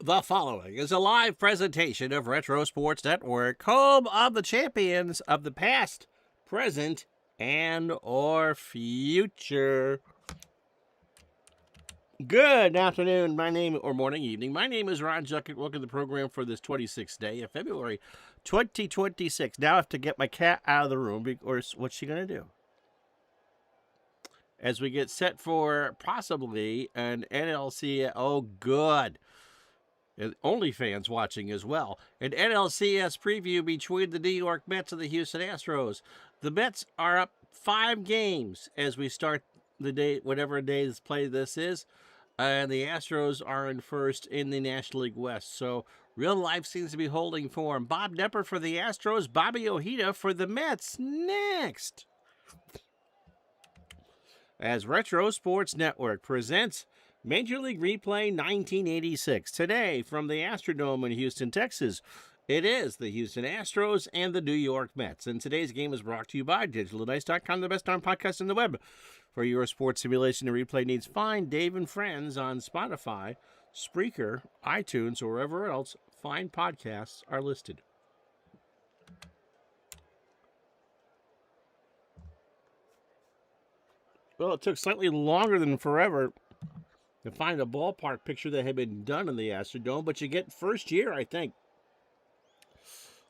The following is a live presentation of Retro Sports Network, home of the champions of the past, present, and or future. Good afternoon, morning, evening. My name is Ron Juckett. Welcome to the program for this 26th day of February 2026. Now I have to get my cat out of the room, or what's she going to do? As we get set for possibly an NLCS, oh good. Only fans watching as well. An NLCS preview between the New York Mets and the Houston Astros. The Mets are up 5 games as we start the day, whatever day's play this is. And the Astros are in first in the National League West. So real life seems to be holding form. Bob Knepper for the Astros, Bobby Ojeda for the Mets. Next, as Retro Sports Network presents Major League Replay 1986. Today, from the Astrodome in Houston, Texas, it is the Houston Astros and the New York Mets. And today's game is brought to you by DigitalDice.com, the best darn podcast on the web. For your sports simulation and replay needs, find Dave and Friends on Spotify, Spreaker, iTunes, or wherever else fine podcasts are listed. Well, it took slightly longer than forever to find a ballpark picture that had been done in the Astrodome, but you get first year, I think,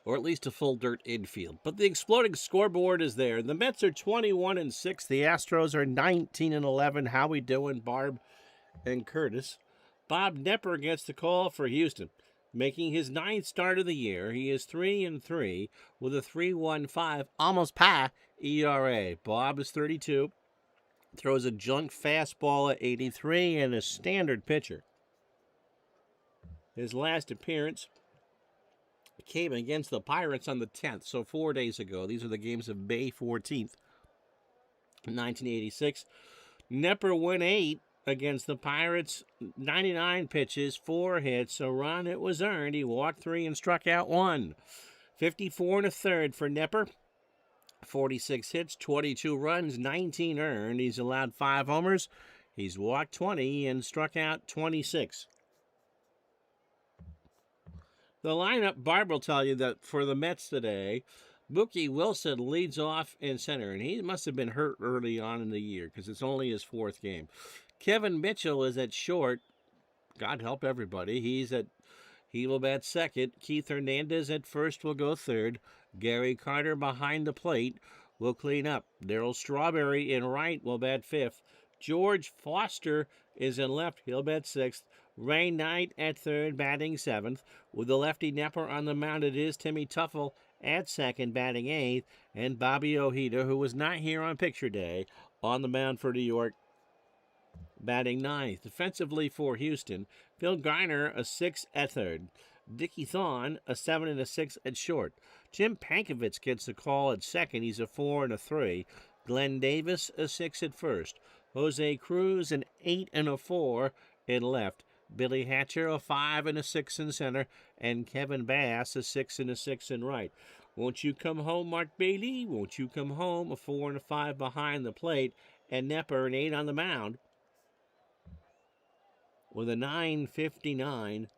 or at least a full dirt infield. But the exploding scoreboard is there. The Mets are 21-6. The Astros are 19-11. How we doing, Barb and Curtis? Bob Knepper gets the call for Houston, making his 9th start of the year. He is 3-3 with a 3.15 almost PA ERA. Bob is 32. Throws a junk fastball at 83 and a standard pitcher. His last appearance came against the Pirates on the 10th, so 4 days ago. These are the games of May 14th, 1986. Knepper went 8 against the Pirates, 99 pitches, 4 hits, a run. It was earned. He walked 3 and struck out 1. 54 1/3 for Knepper. 46 hits, 22 runs, 19 earned. He's allowed 5 homers. He's walked 20 and struck out 26. The lineup, Barb will tell you that for the Mets today, Mookie Wilson leads off in center, and he must have been hurt early on in the year because it's only his 4th game. Kevin Mitchell is at short. God help everybody. He will bat second. Keith Hernandez at first will go third. Gary Carter behind the plate will clean up. Darryl Strawberry in right will bat 5th. George Foster is in left. He'll bat 6th. Ray Knight at 3rd, batting 7th. With the lefty Knepper on the mound, it is Timmy Tuffle at 2nd, batting 8th. And Bobby Ojeda, who was not here on picture day, on the mound for New York, batting 9th. Defensively for Houston, Phil Garner, a 6 at 3rd. Dickie Thon, a 7 and a 6 at short. Jim Pankovich gets the call at 2nd. He's a 4 and a 3. Glenn Davis, a 6 at 1st. Jose Cruz, an 8 and a 4 in left. Billy Hatcher, a 5 and a 6 in center. And Kevin Bass, a 6 and a 6 in right. Won't you come home, Mark Bailey? Won't you come home? A 4 and a 5 behind the plate. And Knepper, an 8 on the mound, with a .959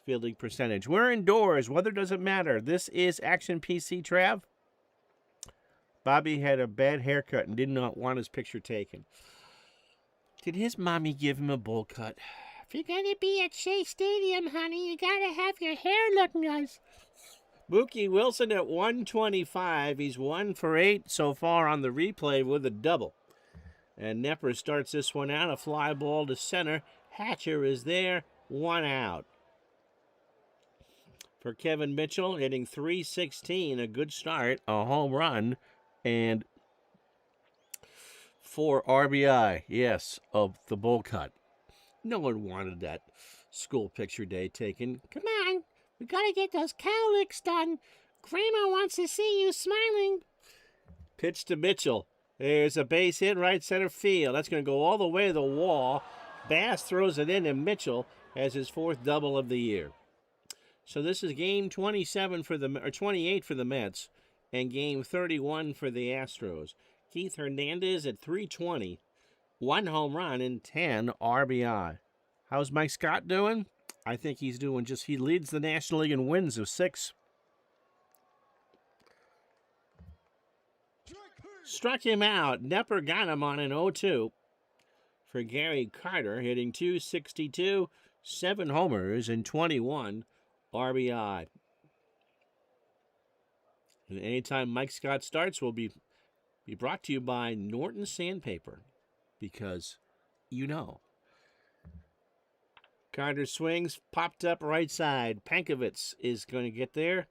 fielding percentage. We're indoors. Weather doesn't matter. This is Action PC Trav. Bobby had a bad haircut and did not want his picture taken. Did his mommy give him a bowl cut? If you're going to be at Shea Stadium, honey, you got to have your hair look nice. Mookie Wilson at 125. He's 1 for 8 so far on the replay with a double. And Knepper starts this one out. A fly ball to center. Hatcher is there. 1 out. For Kevin Mitchell, hitting .316, a good start, a home run, and 4 RBI, yes, of the bowl cut. No one wanted that school picture day taken. Come on, we gotta get those cowlicks done. Grandma wants to see you smiling. Pitch to Mitchell. There's a base hit right center field. That's going to go all the way to the wall. Bass throws it in, and Mitchell has his 4th double of the year. So this is game 28 for the Mets, and game 31 for the Astros. Keith Hernandez at .320, 1 home run and 10 RBI. How's Mike Scott doing? I think he's doing he leads the National League in wins of 6. Struck him out. Nepper got him on an 0-2 for Gary Carter, hitting .262, 7 homers, and 21 RBI. And anytime Mike Scott starts, will be brought to you by Norton Sandpaper, because you know. Carter swings, popped up right side. Pankovitz is going to get there,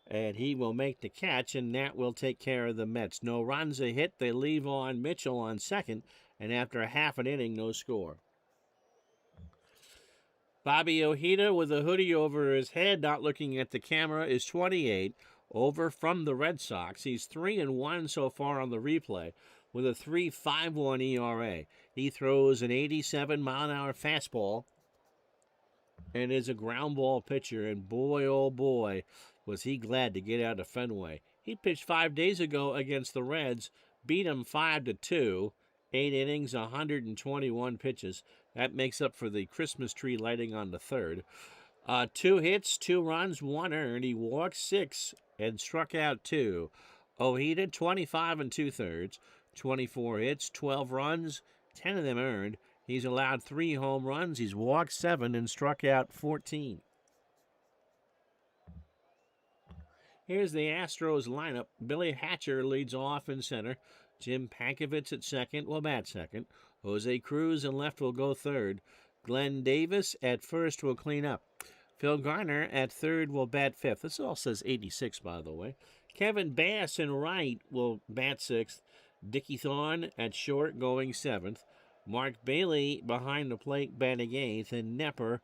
and he will make the catch, and that will take care of the Mets. No runs, a hit. They leave on Mitchell on second, and after a half an inning, no score. Bobby Ojeda with a hoodie over his head, not looking at the camera, is 28, over from the Red Sox. He's 3-1 so far on the replay with a 3.51 ERA. He throws an 87-mile-an-hour fastball and is a ground ball pitcher, and boy, oh boy, was he glad to get out of Fenway. He pitched 5 days ago against the Reds, beat them 5-2, 8 innings, 121 pitches. That makes up for the Christmas tree lighting on the third. 2 hits, 2 runs, 1 earned. He walked 6 and struck out 2. Ojeda, 25 2/3, 24 hits, 12 runs, 10 of them earned. He's allowed 3 home runs. He's walked 7 and struck out 14. Here's the Astros lineup. Billy Hatcher leads off in center. Jim Pankovitz at second will bat second. Jose Cruz in left will go third. Glenn Davis at first will clean up. Phil Garner at third will bat fifth. This all says 86, by the way. Kevin Bass in right will bat sixth. Dickie Thorne at short going seventh. Mark Bailey behind the plate batting eighth. And Nepper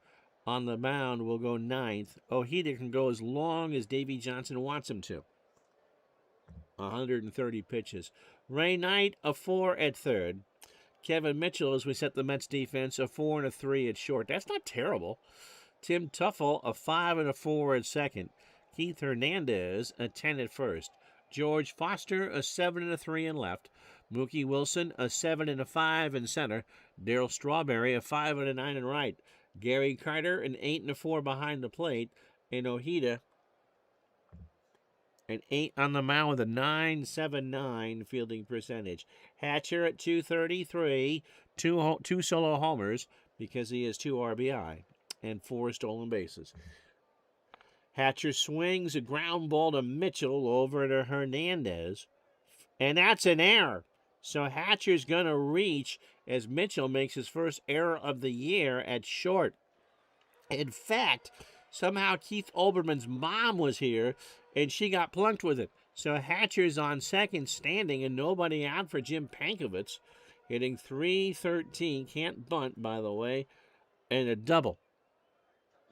on the mound will go ninth. Ojeda can go as long as Davey Johnson wants him to. 130 pitches. Ray Knight, a 4 at third. Kevin Mitchell, as we set the Mets defense, a 4 and a 3 at short. That's not terrible. Tim Tuffle, a 5 and a 4 at second. Keith Hernandez, a 10 at first. George Foster, a 7 and a 3 in left. Mookie Wilson, a 7 and a 5 in center. Darryl Strawberry, a 5 and a 9 in right. Gary Carter, an 8 and a 4 behind the plate. And Ojeda, an 8 on the mound with a .979 fielding percentage. Hatcher at .233, two solo homers because he has 2 RBI and 4 stolen bases. Hatcher swings a ground ball to Mitchell over to Hernandez, and that's an error. So Hatcher's going to reach as Mitchell makes his first error of the year at short. In fact, somehow Keith Olbermann's mom was here, and she got plunked with it. So Hatcher's on second standing and nobody out for Jim Pankovitz, hitting .313. Can't bunt, by the way, and a double.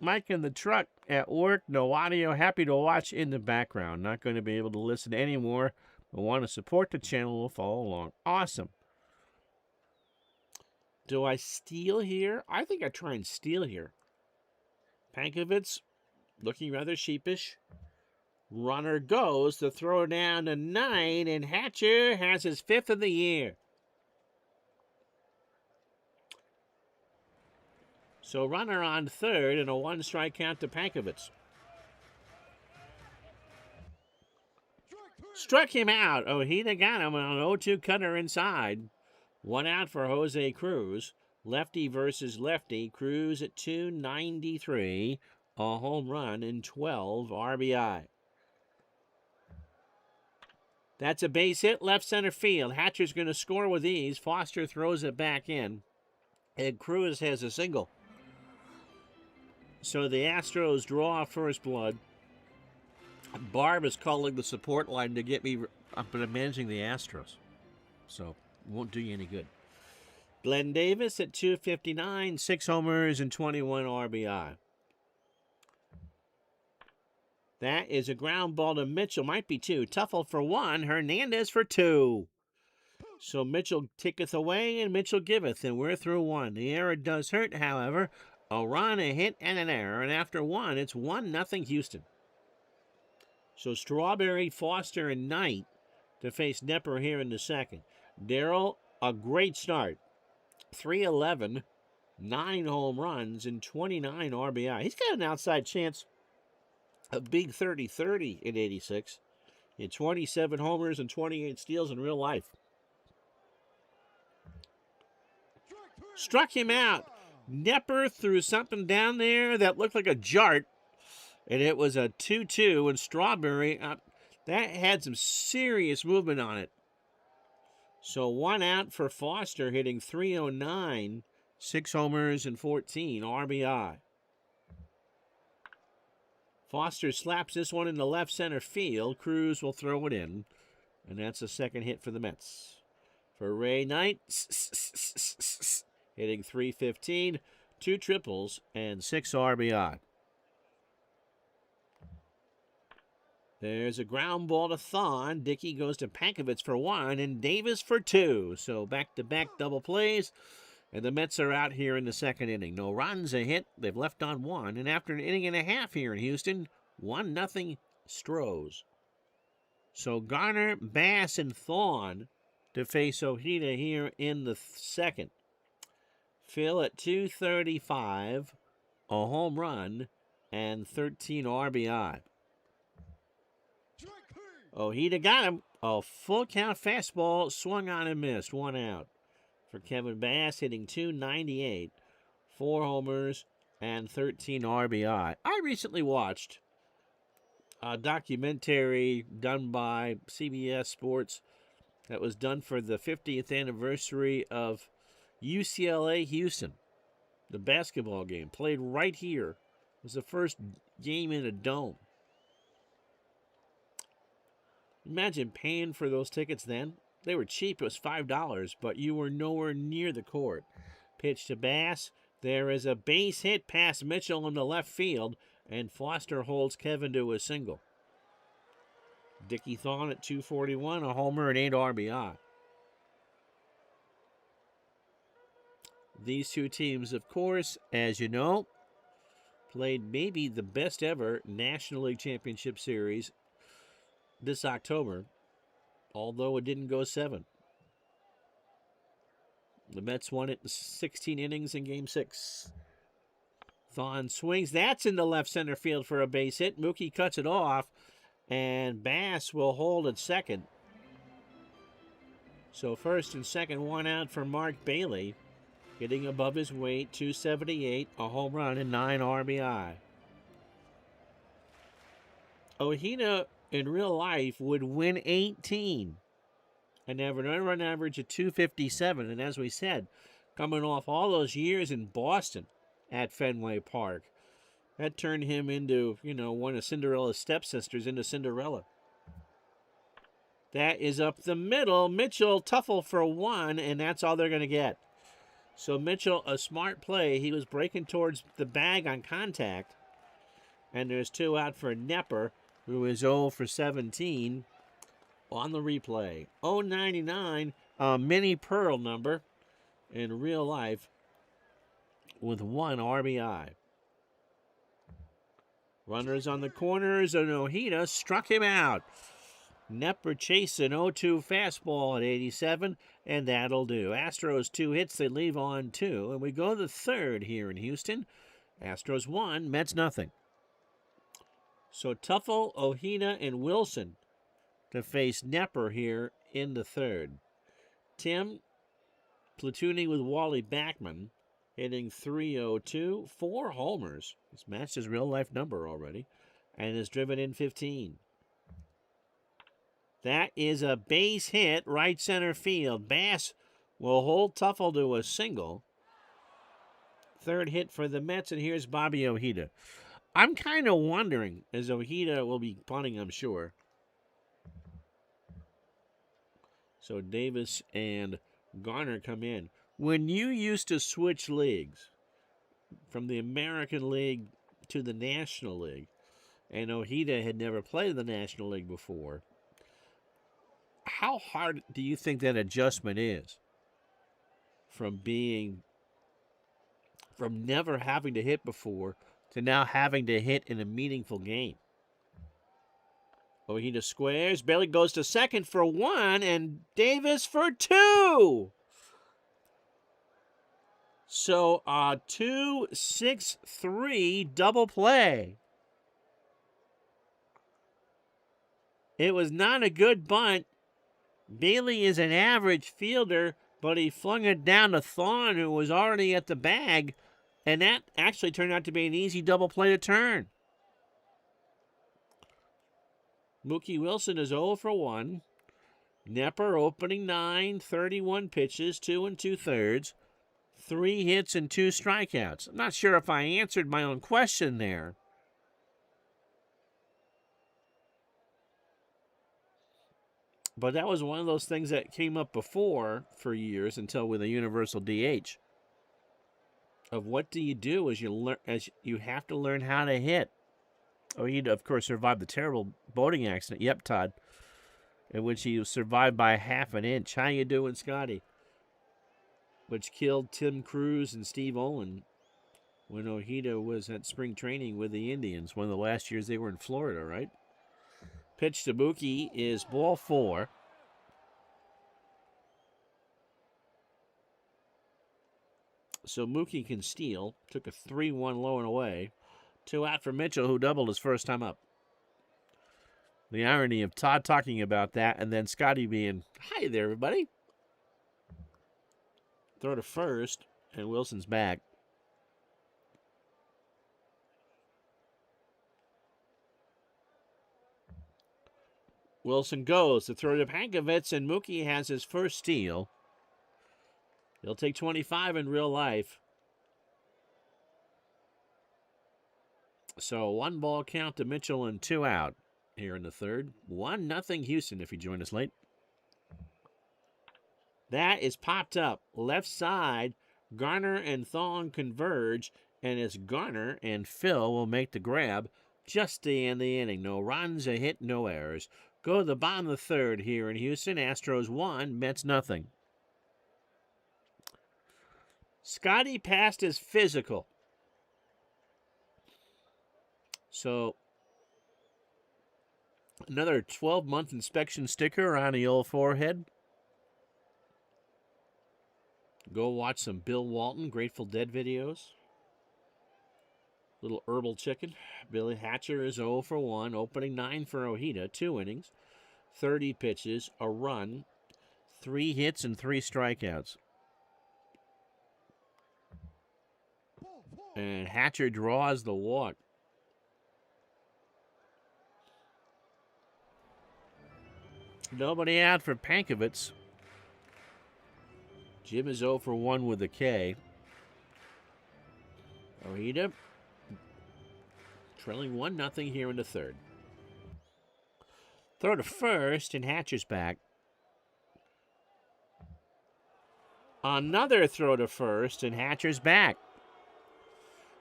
Mike in the truck at work, no audio. Happy to watch in the background. Not going to be able to listen anymore, but want to support the channel. Will follow along. Awesome. Do I steal here? I think I try and steal here. Pankovitz looking rather sheepish. Runner goes to throw down to 9, and Hatcher has his 5th of the year. So runner on third and a 1-strike count to Pankovitz. Struck him out. Ojeda got him on an 0-2 cutter inside. 1 out for Jose Cruz. Lefty versus lefty. Cruz at .293. A home run and 12 RBI. That's a base hit, left center field. Hatcher's going to score with ease. Foster throws it back in, and Cruz has a single. So the Astros draw first blood. Barb is calling the support line to get me, but I'm managing the Astros, so won't do you any good. Glenn Davis at .259, 6 homers and 21 RBI. That is a ground ball to Mitchell. Might be 2. Tuffle for 1. Hernandez for 2. So Mitchell taketh away and Mitchell giveth. And we're through 1. The error does hurt, however. A run, a hit, and an error. And after 1, it's 1-0 Houston. So Strawberry, Foster, and Knight to face Nepper here in the second. Darryl, a great start. 3-11 9 home runs, and 29 RBI. He's got an outside chance of being 30-30 in 86. He had 27 homers and 28 steals in real life. Struck him out. Nepper threw something down there that looked like a jart, and it was a 2-2, and Strawberry, that had some serious movement on it. So 1 out for Foster, hitting .309, 6 homers and 14 RBI. Foster slaps this one into left center field. Cruz will throw it in, and that's a second hit for the Mets. For Ray Knight, hitting .315, 2 triples, and 6 RBI. There's a ground ball to Thon. Dickey goes to Pankovich for 1 and Davis for 2. So back-to-back double plays. And the Mets are out here in the second inning. No runs, a hit. They've left on 1. And after an inning and a half here in Houston, 1-0 Stros. So Garner, Bass, and Thon to face Ojeda here in the second. Phil at .235, a home run, and 13 RBI. Ojeda got him. A full count fastball swung on and missed. 1 out. For Kevin Bass, hitting .298, 4 homers, and 13 RBI. I recently watched a documentary done by CBS Sports that was done for the 50th anniversary of UCLA Houston. The basketball game played right here. It was the first game in a dome. Imagine paying for those tickets then. They were cheap. It was $5, but you were nowhere near the court. Pitch to Bass. There is a base hit past Mitchell in the left field, and Foster holds Kevin to a single. Dickie Thon at .241, a homer and 8 RBI. These two teams, of course, as you know, played maybe the best ever National League Championship Series this October, although it didn't go 7. The Mets won it in 16 innings in Game 6. Thon swings. That's in the left center field for a base hit. Mookie cuts it off, and Bass will hold at second. So first and second, 1 out for Mark Bailey, getting above his weight, .278, a home run, and 9 RBI. Ojeda in real life would win 18 and have an earned run average of .257. And as we said, coming off all those years in Boston at Fenway Park, that turned him into, one of Cinderella's stepsisters into Cinderella. That is up the middle. Mitchell, Tuffle for 1, and that's all they're going to get. So Mitchell, a smart play. He was breaking towards the bag on contact. And there's 2 out for Nepper, who is 0 for 17 on the replay. 099, a mini Pearl number in real life with 1 RBI. Runners on the corners, and Ojeda struck him out. Nepper chasing 0-2 fastball at 87, and that'll do. Astros 2 hits, they leave on 2, and we go to the third here in Houston. Astros 1, Mets nothing. So Tuffle, Ojeda, and Wilson to face Nepper here in the third. Tim platooning with Wally Backman, hitting .302, 4 homers. He's matched his real-life number already, and has driven in 15. That is a base hit, right center field. Bass will hold Tuffle to a single. Third hit for the Mets, and here's Bobby Ojeda. I'm kind of wondering, as Ojeda will be punting, I'm sure. So Davis and Garner come in. When you used to switch leagues from the American League to the National League, and Ojeda had never played in the National League before, how hard do you think that adjustment is from never having to hit before to now having to hit in a meaningful game? Ojeda squares. Bailey goes to second for 1, and Davis for 2. So 2-6-3 double play. It was not a good bunt. Bailey is an average fielder, but he flung it down to Thorne, who was already at the bag, and that actually turned out to be an easy double play to turn. Mookie Wilson is 0 for 1. Nepper opening 9, 31 pitches, 2 2/3, 3 hits and 2 strikeouts. I'm not sure if I answered my own question there. But that was one of those things that came up before for years until with a universal DH. Of what do you do as you have to learn how to hit. Oh, he of course survived the terrible boating accident. Yep, Todd. In which he survived by half an inch. How you doing, Scotty? Which killed Tim Cruz and Steve Olin when Ojeda was at spring training with the Indians. One of the last years they were in Florida, right? Pitch to Mookie is ball 4. So Mookie can steal. Took a 3-1 low and away. 2 out for Mitchell, who doubled his first time up. The irony of Todd talking about that and then Scotty being, hi there, everybody. Throw to first, and Wilson's back. Wilson goes to throw to Pankovitz, and Mookie has his first steal. He'll take 25 in real life. So 1 ball count to Mitchell and 2 out here in the third. 1-0 Houston if you joined us late. That is popped up. Left side, Garner and Thong converge, and it's Garner and Phil will make the grab just to end the inning. No runs, a hit, no errors. Go to the bottom of the third here in Houston. Astros 1, Mets 0. Scotty passed his physical. So, another 12-month inspection sticker on the old forehead. Go watch some Bill Walton, Grateful Dead videos. Little herbal chicken. Billy Hatcher is 0 for 1. Opening 9 for Ojeda. 2 innings. 30 pitches. A run. 3 hits and 3 strikeouts. And Hatcher draws the walk. Nobody out for Pankovitz. Jim is 0 for 1 with a K. Ojeda trailing 1-0 here in the third. Throw to first, and Hatcher's back. Another throw to first, and Hatcher's back.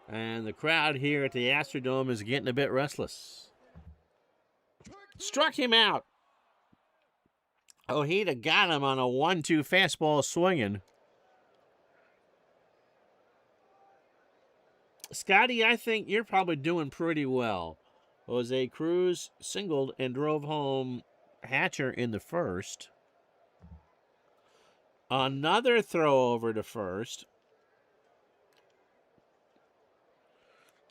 And the crowd here at the Astrodome is getting a bit restless. Struck him out. Ojeda got him on a 1-2 fastball swinging. Scotty, I think you're probably doing pretty well. Jose Cruz singled and drove home Hatcher in the first. Another throw over to first.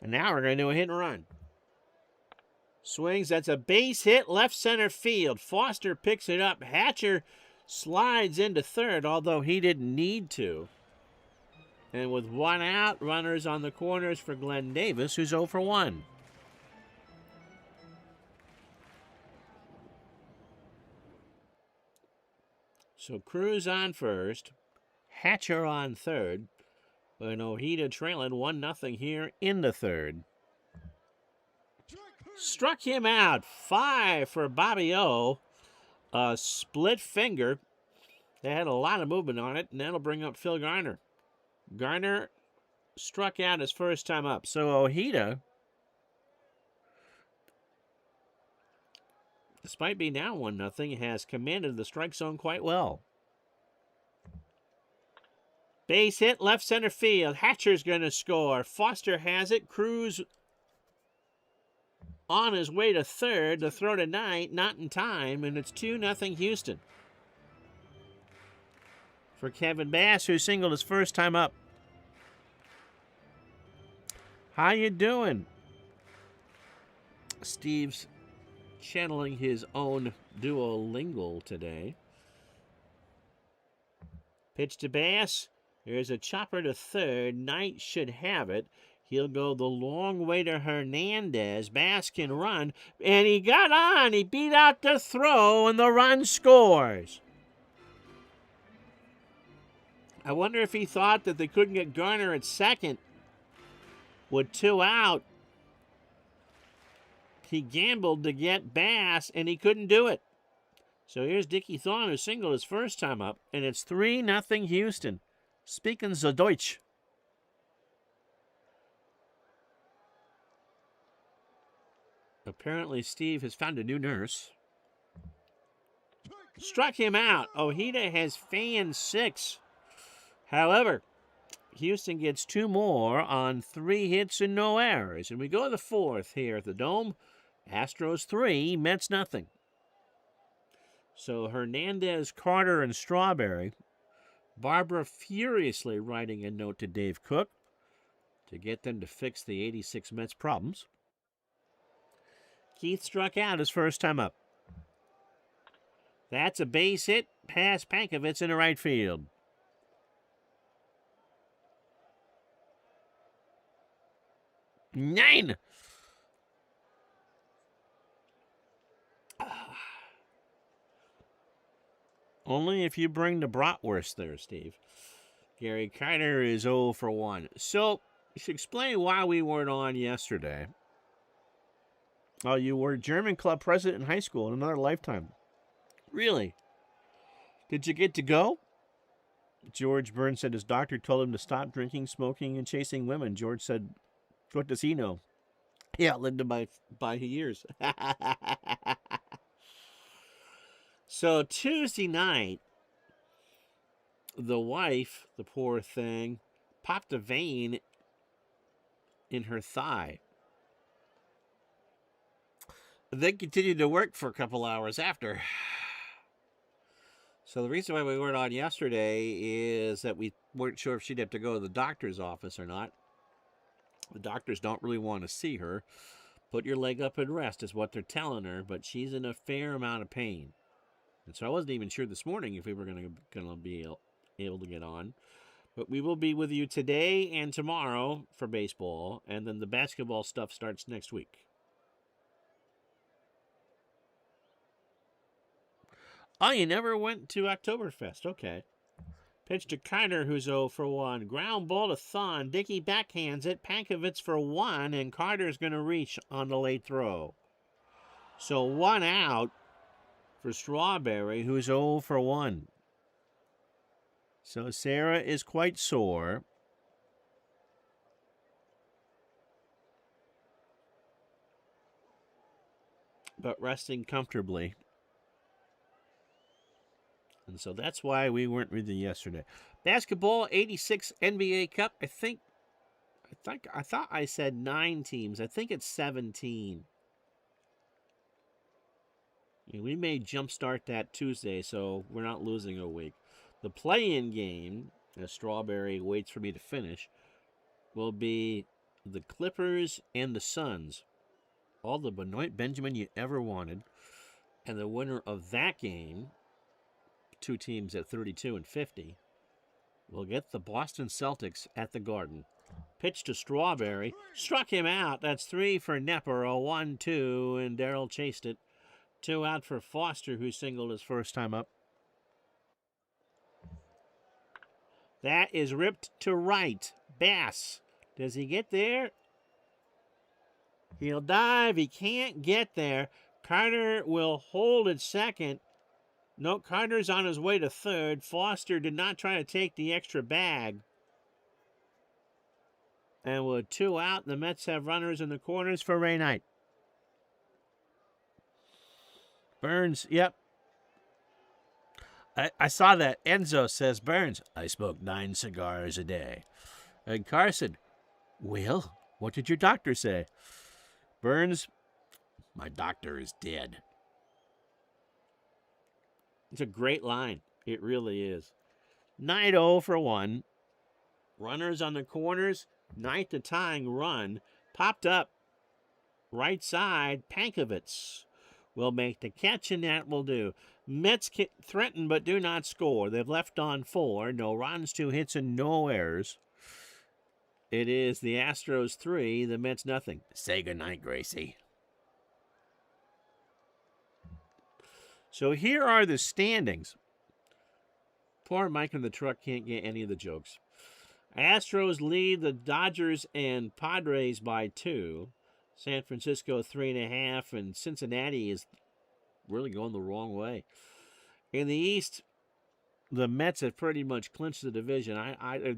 And now we're going to do a hit and run. Swings, that's a base hit, left center field. Foster picks it up. Hatcher slides into third, although he didn't need to. And with 1 out, runners on the corners for Glenn Davis, who's 0 for 1. So Cruz on first, Hatcher on third, and Ojeda trailing 1-0 here in the third. Struck him out. 5 for Bobby O. A split finger. They had a lot of movement on it, and that'll bring up Phil Garner. Garner struck out his first time up. So Ojeda, despite being down 1-0, has commanded the strike zone quite well. Base hit, left center field. Hatcher's going to score. Foster has it. Cruz on his way to third. The throw to Knight, not in time, and it's 2-0 Houston. For Kevin Bass, who singled his first time up. How you doing? Steve's channeling his own Duolingo today. Pitch to Bass. There's a chopper to third. Knight should have it. He'll go the long way to Hernandez. Bass can run. And he got on. He beat out the throw, and the run scores. I wonder if he thought that they couldn't get Garner at second with 2 out. He gambled to get Bass, and he couldn't do it. So here's Dickie Thorne, who singled his first time up, and it's 3-0 Houston. Speaking the Deutsch. Apparently, Steve has found a new nurse. Struck him out. Ojeda has fanned 6. However, Houston gets 2 more on 3 hits and no errors. And we go to the 4th here at the Dome. Astros 3, Mets nothing. So Hernandez, Carter, and Strawberry. Barbara furiously writing a note to Dave Cook to get them to fix the 86 Mets problems. Keith struck out his first time up. That's a base hit past Pankovitz into right field. Nine. Only if you bring the bratwurst there, Steve. Gary Carter is 0 for 1. So, you should explain why we weren't on yesterday. Oh, you were German club president in high school in another lifetime. Really? Did you get to go? George Burns said his doctor told him to stop drinking, smoking, and chasing women. George said, what does he know? Yeah, lived him by years. So Tuesday night, the wife, the poor thing, popped a vein in her thigh. They continued to work for a couple hours after. So the reason why we weren't on yesterday is that we weren't sure if she'd have to go to the doctor's office or not. The doctors don't really want to see her. Put your leg up and rest is what they're telling her, but she's in a fair amount of pain. And so I wasn't even sure this morning if we were going to be able to get on. But we will be with you today and tomorrow for baseball, and then the basketball stuff starts next week. Oh, you never went to Oktoberfest. Okay. Pitch to Carter, who's 0 for 1. Ground ball to Thon. Dickey backhands it. Pankovitz for 1, and Carter's going to reach on the late throw. So 1 out for Strawberry, who's 0 for 1. So Sarah is quite sore. But resting comfortably. And so that's why we weren't with you yesterday. Basketball, 86 NBA Cup. I thought I said 9 teams. I think it's 17. We may jumpstart that Tuesday, so we're not losing a week. The play-in game, as Strawberry waits for me to finish, will be the Clippers and the Suns. All the Benoit Benjamin you ever wanted. And the winner of that game, 2 teams at 32 and 50, will get the Boston Celtics at the Garden. Pitch to Strawberry. Struck him out. That's 3 for Nepper. A 1-2, and Darrell chased it. 2 out for Foster, who singled his first time up. That is ripped to right. Bass. Does he get there? He'll dive. He can't get there. Carter will hold at second. No, Carter's on his way to third. Foster did not try to take the extra bag. And with 2 out, the Mets have runners in the corners for Ray Knight. Burns, yep. I saw that. Enzo says, Burns, I smoke 9 cigars a day. And Carson, well, what did your doctor say? Burns, my doctor is dead. It's a great line. It really is. Knight 0 for 1. Runners on the corners. Ninth, the tying run. Popped up right side. Pankovitz will make the catch, and that will do. Mets threaten but do not score. They've left on 4. No runs, 2 hits, and no errors. It is the Astros 3, the Mets nothing. Say goodnight, Gracie. So here are the standings. Poor Mike in the truck can't get any of the jokes. Astros lead the Dodgers and Padres by 2. San Francisco 3.5, and Cincinnati is really going the wrong way. In the East, the Mets have pretty much clinched the division.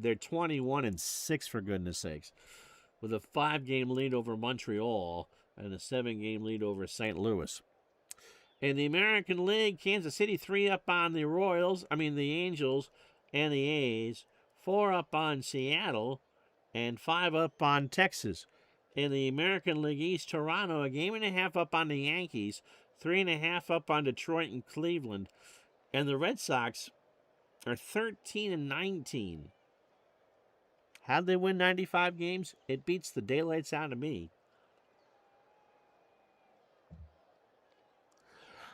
They're 21-6 for goodness sakes, with a 5-game lead over Montreal and a 7-game lead over St. Louis. In the American League, Kansas City 3 up on the the Angels and the A's, 4 up on Seattle, and 5 up on Texas. In the American League East, Toronto a 1.5 up on the Yankees, 3.5 up on Detroit and Cleveland, and the Red Sox are 13-19. How'd they win 95 games? It beats the daylights out of me.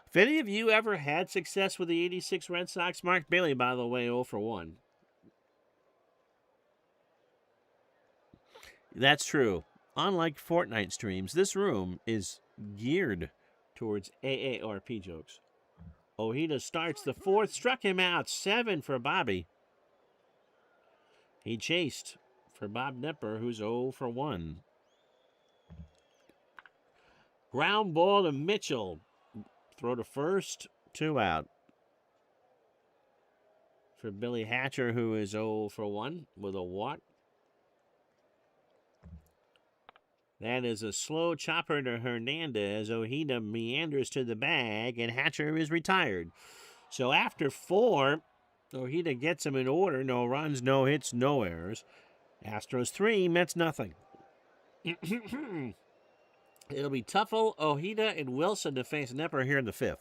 If any of you ever had success with the 86 Red Sox, Mark Bailey, by the way, 0 for 1. That's true. Unlike Fortnite streams, this room is geared towards AARP jokes. Ojeda starts the 4th, struck him out, 7 for Bobby. He chased for Bob Nepper, who's 0 for 1. Ground ball to Mitchell. Throw to first, 2 out. For Billy Hatcher, who is 0 for 1 with a walk. That is a slow chopper to Hernandez. Ojeda meanders to the bag, and Hatcher is retired. So after 4, Ojeda gets him in order. No runs, no hits, no errors. Astros 3, Mets nothing. It'll be Tuffle, Ojeda, and Wilson to face Nepper here in the 5th.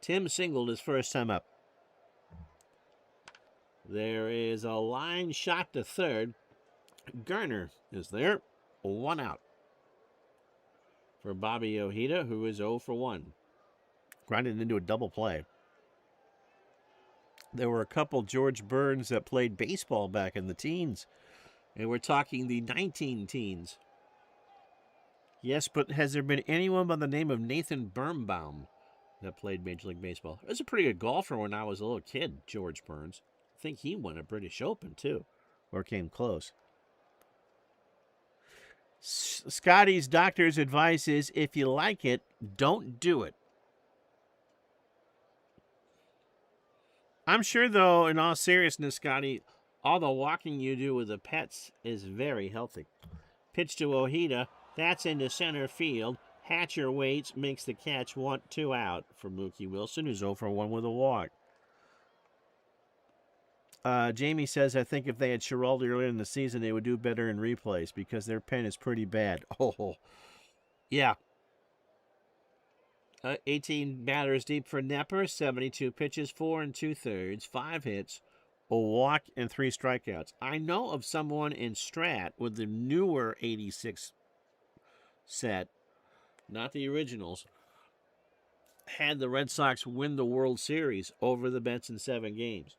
Tim singled his first time up. There is a line shot to third. Garner is there. 1 out. For Bobby Ojeda, who is 0 for 1. Grinded into a double play. There were a couple George Burns that played baseball back in the teens. And we're talking the 19 teens. Yes, but has there been anyone by the name of Nathan Birnbaum that played Major League Baseball? He was a pretty good golfer when I was a little kid, George Burns. I think he won a British Open, too. Or came close. Scotty's doctor's advice is, if you like it, don't do it. I'm sure, though, in all seriousness, Scotty, all the walking you do with the pets is very healthy. Pitch to Ojeda. That's into center field. Hatcher waits, makes the catch, 2 out for Mookie Wilson, who's 0 for 1 with a walk. Jamie says, I think if they had Schiraldi earlier in the season, they would do better in replays because their pen is pretty bad. Oh, yeah. 18 batters deep for Nepper, 72 pitches, 4 2/3, 5 hits, a walk, and 3 strikeouts. I know of someone in Strat with the newer 86 set, not the originals, had the Red Sox win the World Series over the Mets in 7 games.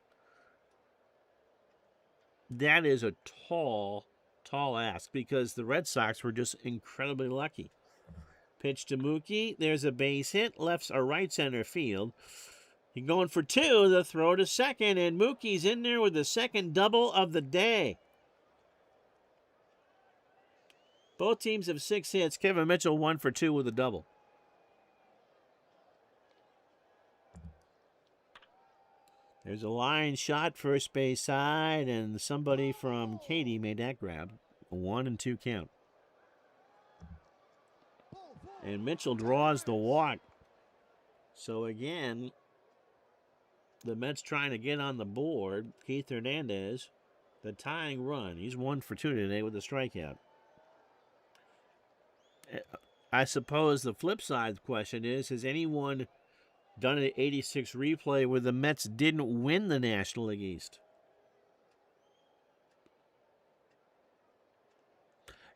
That is a tall ask because the Red Sox were just incredibly lucky. Pitch to Mookie. There's a base hit. Left or right center field. He's going for 2. The throw to second, and Mookie's in there with the second double of the day. Both teams have 6 hits. Kevin Mitchell 1 for 2 with a double. There's a line shot first base side, and somebody from Katy made that grab. A 1-2 count. And Mitchell draws the walk. So again, the Mets trying to get on the board. Keith Hernandez, the tying run. He's 1 for 2 today with a strikeout. I suppose the flip side question is, has anyone done an 86 replay where the Mets didn't win the National League East?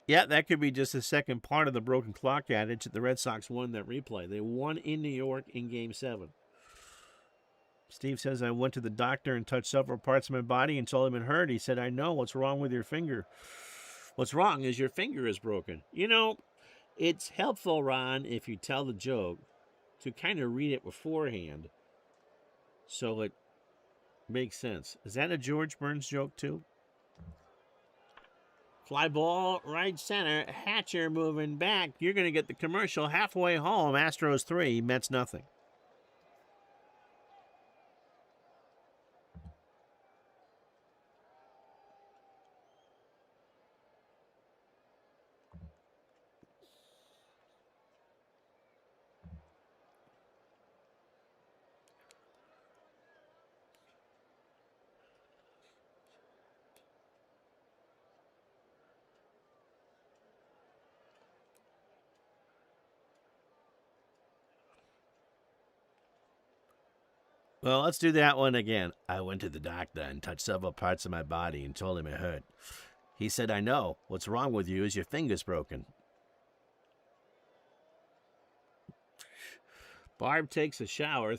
Yeah, that could be just the second part of the broken clock adage that the Red Sox won that replay. They won in New York in Game 7. Steve says, I went to the doctor and touched several parts of my body and told him it hurt. He said, I know. What's wrong with your finger? What's wrong is your finger is broken. You know, it's helpful, Ron, if you tell the joke, to kind of read it beforehand so it makes sense. Is that a George Burns joke, too? Fly ball, right center. Hatcher moving back. You're going to get the commercial halfway home. Astros 3, Mets nothing. Well, let's do that one again. I went to the doctor and touched several parts of my body and told him it hurt. He said, I know. What's wrong with you is your finger's broken. Barb takes a shower.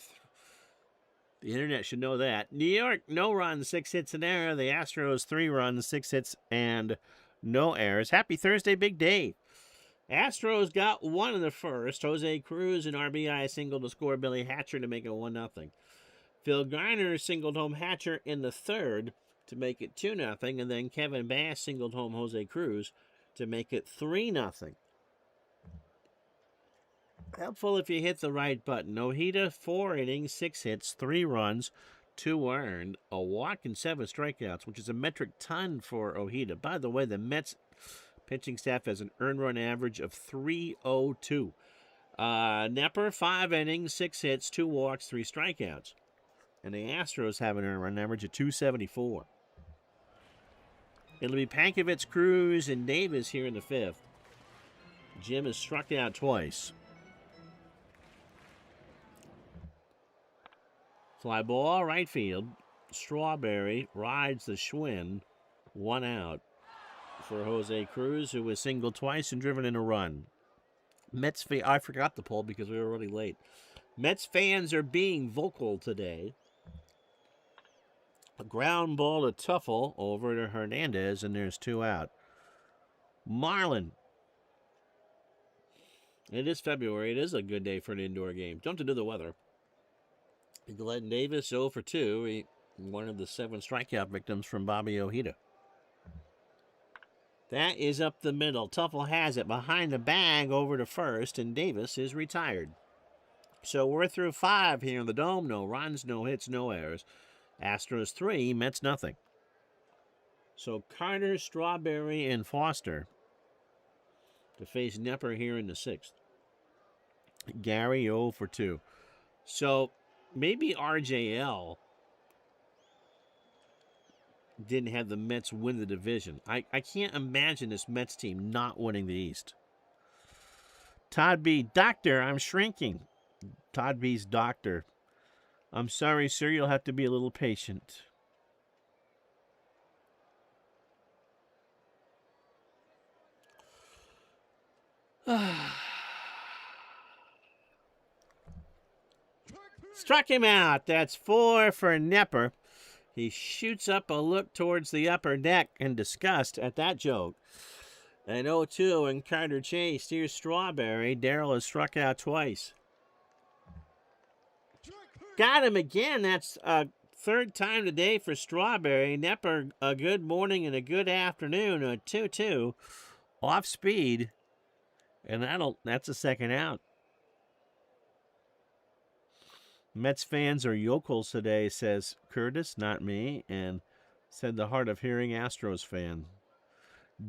The internet should know that. New York, no runs, 6 hits, an error. The Astros, 3 runs, 6 hits, and no errors. Happy Thursday, big day. Astros got 1 in the first. Jose Cruz, an RBI single to score Billy Hatcher to make it 1-0. Phil Garner singled home Hatcher in the third to make it 2-0. And then Kevin Bass singled home Jose Cruz to make it 3-0. Helpful if you hit the right button. Ojeda, 4 innings, 6 hits, 3 runs, 2 earned, a walk, and 7 strikeouts, which is a metric ton for Ojeda. By the way, the Mets pitching staff has an earned run average of 302. Nepper, 5 innings, 6 hits, 2 walks, 3 strikeouts. And the Astros have an earned run average of 274. It'll be Pankovich, Cruz, and Davis here in the 5th. Jim has struck out twice. Fly ball, right field. Strawberry rides the Schwinn. 1 out for Jose Cruz, who was singled twice and driven in a run. Mets I forgot the poll because we were already late. Mets fans are being vocal today. A ground ball to Tuffle over to Hernandez, and there's 2 out. Marlin. It is February. It is a good day for an indoor game. Don't have to do the weather. Glenn Davis, 0 for 2. One of the 7 strikeout victims from Bobby Ojeda. That is up the middle. Tuffle has it behind the bag over to first, and Davis is retired. So we're through 5 here in the Dome. No runs, no hits, no errors. Astros 3, Mets nothing. So Carter, Strawberry, and Foster to face Nepper here in the 6th. Gary, 0 for 2. So maybe RJL didn't have the Mets win the division. I can't imagine this Mets team not winning the East. Todd B. Doctor, I'm shrinking. Todd B's doctor. I'm sorry, sir. You'll have to be a little patient. Struck him out. That's 4 for Nepper. He shoots up a look towards the upper deck in disgust at that joke. And 0-2, and Carter chased. Here's Strawberry. Darrell has struck out twice. Got him again. That's a 3rd time today for Strawberry. Nepper, a good morning and a good afternoon. A 2-2. Off speed. And that's a 2nd out. Mets fans are yokels today, says Curtis, not me, and said the hard of hearing Astros fan.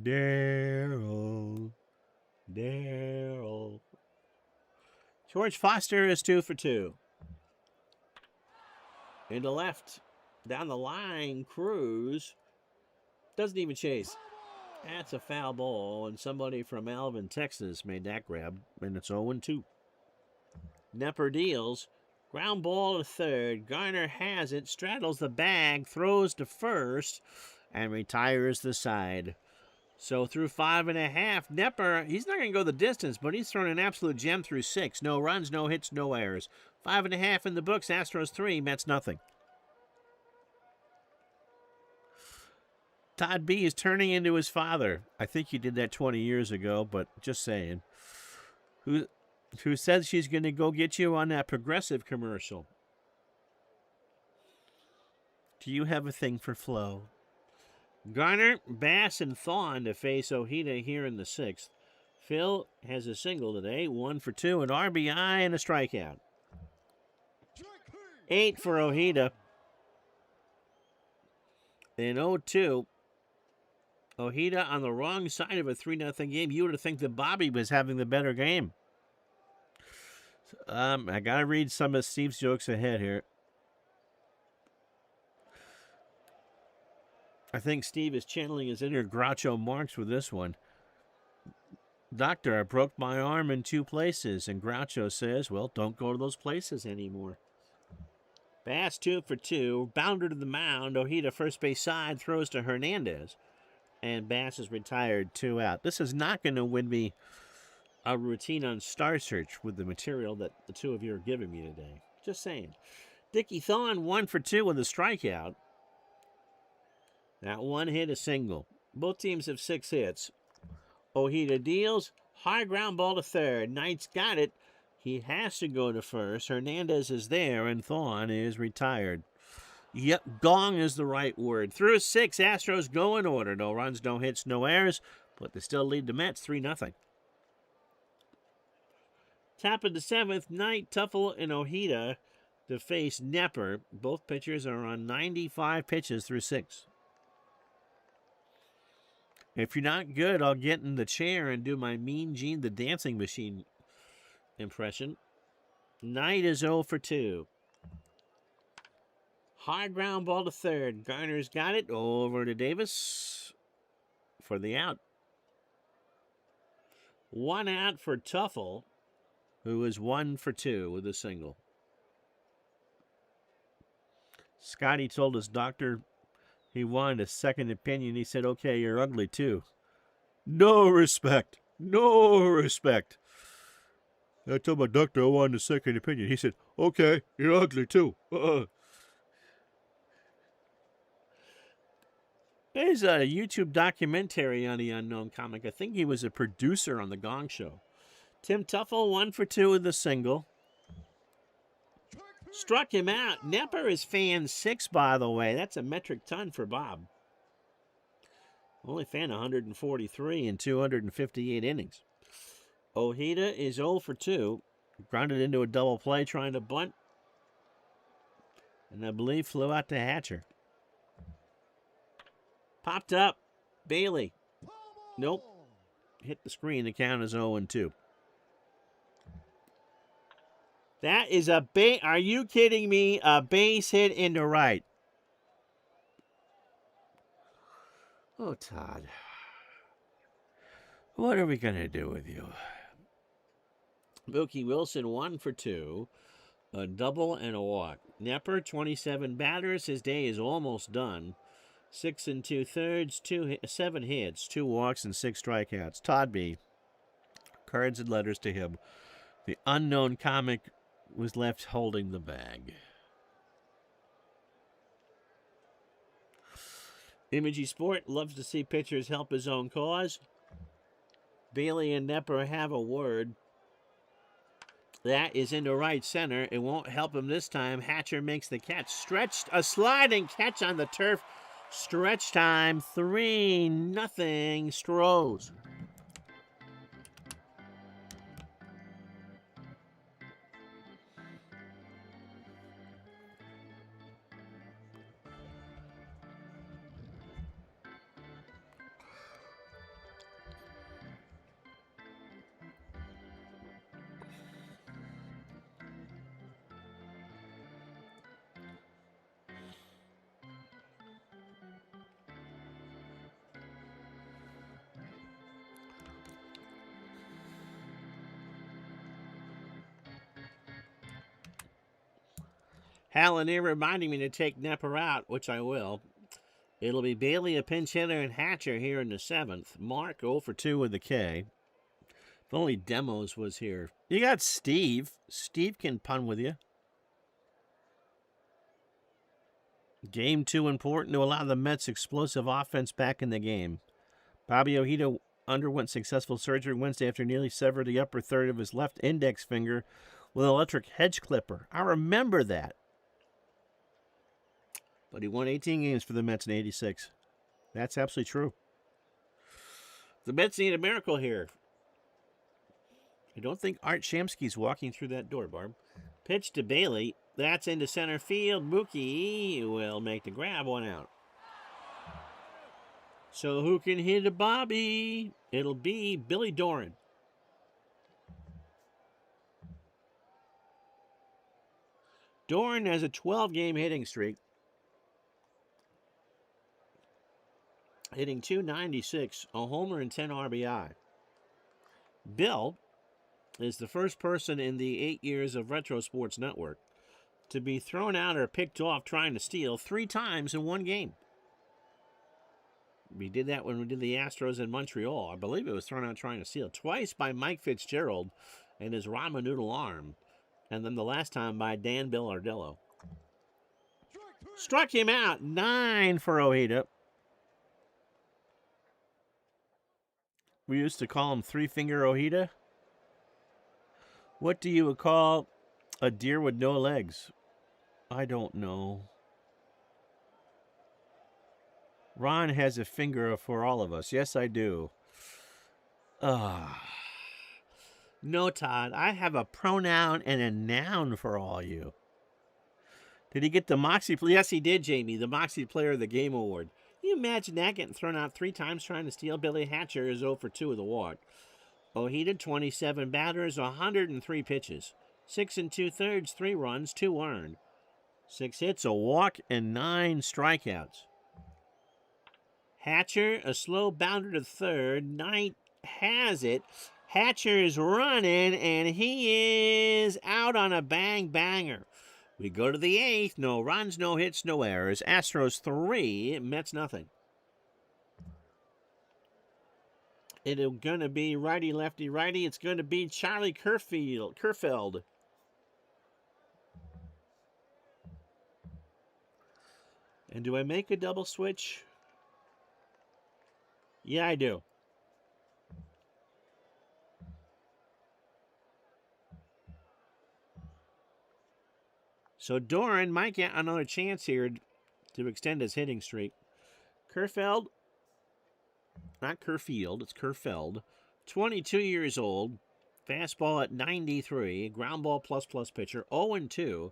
Darryl. George Foster is 2 for 2. Into left, down the line, Cruz doesn't even chase. That's a foul ball, and somebody from Alvin, Texas made that grab, and it's 0-2. Nepper deals. Ground ball to third. Garner has it, straddles the bag, throws to first, and retires the side. So through 5.5, Nepper, he's not going to go the distance, but he's thrown an absolute gem through 6. No runs, no hits, no errors. 5.5 in the books. Astros 3, Mets nothing. Todd B is turning into his father. I think he did that 20 years ago, but just saying. Who says she's going to go get you on that Progressive commercial? Do you have a thing for Flo? Garner, Bass, and Thawne to face Ojeda here in the 6th. Phil has a single today, 1 for 2, an RBI and a strikeout. 8 for Ojeda. In 0-2, Ojeda on the wrong side of a 3-0 game. You would think that Bobby was having the better game. I got to read some of Steve's jokes ahead here. I think Steve is channeling his inner Groucho Marx with this one. Doctor, I broke my arm in 2 places. And Groucho says, well, don't go to those places anymore. Bass 2 for 2. Bounder to the mound. Ojeda first base side throws to Hernandez. And Bass is retired, 2 out. This is not going to win me a routine on Star Search with the material that the 2 of you are giving me today. Just saying. Dickie Thawne 1 for 2 with a strikeout. That 1 hit, a single. Both teams have 6 hits. Ojeda deals. High ground ball to third. Knight's got it. He has to go to first. Hernandez is there, and Thawne is retired. Yep, gong is the right word. Through 6, Astros go in order. No runs, no hits, no errors, but they still lead the Mets 3-0. Top of the 7th, Knight, Tuffle, and Ojeda to face Nepper. Both pitchers are on 95 pitches through 6. If you're not good, I'll get in the chair and do my Mean Gene the Dancing Machine impression. Knight is 0 for 2. High ground ball to third. Garner's got it. Over to Davis for the out. 1 out for Tuffle, who is 1 for 2 with a single. Scotty told his doctor he wanted a second opinion. He said, okay, you're ugly too. No respect. No respect. I told my doctor I wanted a second opinion. He said, okay, you're ugly too. There's a YouTube documentary on the unknown comic. I think he was a producer on The Gong Show. Tim Tuffle, 1 for 2 with a single. Struck him out. Nepper is fan 6, by the way. That's a metric ton for Bob. Only fan 143 in 258 innings. Ojeda is 0 for 2. Grounded into a double play trying to bunt. And I believe flew out to Hatcher. Popped up. Bailey. Nope. Hit the screen. The count is 0-2. That is a base. Are you kidding me? A base hit into right. Oh, Todd. What are we going to do with you? Mookie Wilson, 1 for 2. A double and a walk. Nepper, 27 batters. His day is almost done. 6 2/3, 7 hits, 2 walks, and 6 strikeouts. Todd B. Cards and letters to him. The unknown comic was left holding the bag. Imagey Sport loves to see pitchers help his own cause. Bailey and Nepper have a word. That is into right center. It won't help him this time. Hatcher makes the catch. Stretched, a sliding catch on the turf. Stretch time, 3-0 Stros. Hallinan reminding me to take Nepper out, which I will. It'll be Bailey, a pinch hitter, and Hatcher here in the 7th. Mark 0 for 2 with the K. If only Demos was here. You got Steve. Steve can pun with you. Game 2 important to allow the Mets' explosive offense back in the game. Bobby Ojeda underwent successful surgery Wednesday after nearly severed the upper third of his left index finger with an electric hedge clipper. I remember that. But he won 18 games for the Mets in 86. That's absolutely true. The Mets need a miracle here. I don't think Art Shamsky's walking through that door, Barb. Pitch to Bailey. That's into center field. Mookie will make the grab, 1 out. So who can hit a Bobby? It'll be Billy Doran. Doran has a 12-game hitting streak. Hitting .296, a homer and 10 RBI. Bill is the first person in the 8 years of Retro Sports Network to be thrown out or picked off trying to steal 3 times in one game. We did that when we did the Astros in Montreal. I believe it was thrown out trying to steal. Twice by Mike Fitzgerald and his ramen noodle arm. And then the last time by Dan Billardello. Struck him out. 9 for Ojeda. We used to call him Three-Finger Ojeda. What do you call a deer with no legs? I don't know. Ron has a finger for all of us. Yes, I do. No, Todd. I have a pronoun and a noun for all you. Did he get the Moxie? Yes, he did, Jamie. The Moxie Player of the Game Award. Can you imagine that getting thrown out 3 times trying to steal? Billy Hatcher is 0 for 2 with a walk. Ojeda, 27 batters, 103 pitches. 6 2/3, 3 runs, 2 earned. 6 hits, a walk, and 9 strikeouts. Hatcher, a slow bounder to third. Knight has it. Hatcher is running, and he is out on a bang-banger. We go to the 8th. No runs, no hits, no errors. Astros 3, Mets nothing. It's going to be righty, lefty, righty. It's going to be Charlie Kerfeld. And do I make a double switch? Yeah, I do. So Doran might get another chance here to extend his hitting streak. Kerfeld, not Kerfield, it's Kerfeld. 22 years old, fastball at 93, ground ball plus pitcher, 0-2,